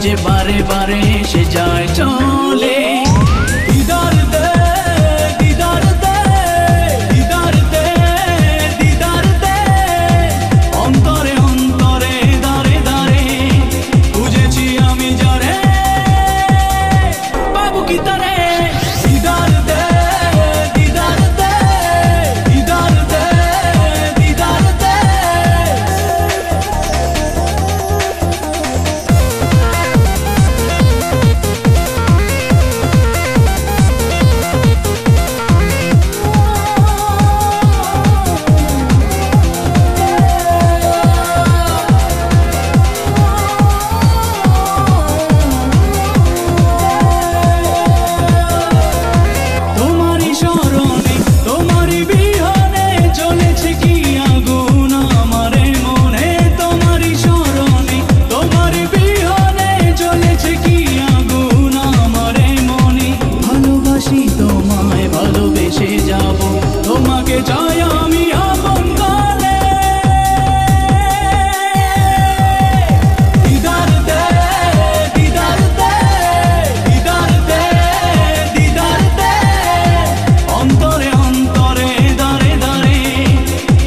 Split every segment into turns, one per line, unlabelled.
যে বারে বারে এসে যায় চলে অন্তরে অন্তরে দারে দারে খুঁজেছি আমি যারে বাবু কি তারে দিদার দে দিদার দে দিদার দে দিদার দে তোমায় ভালোবেসে যাব তোমাকে চাই আমি আপন করে দিদার দে দিদার দে দিদার দে দিদার দে অন্তরে অন্তরে দারে দারে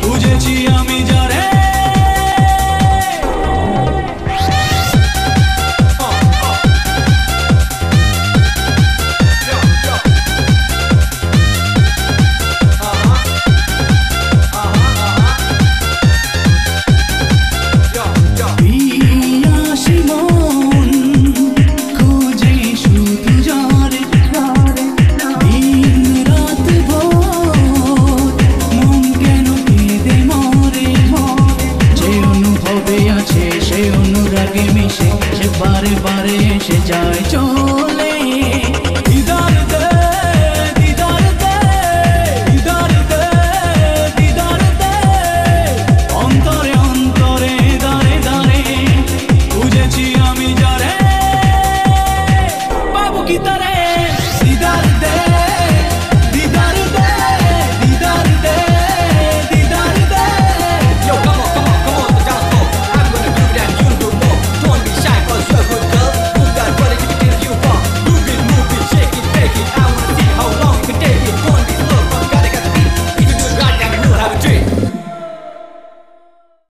খুঁজেছি আমি যারে be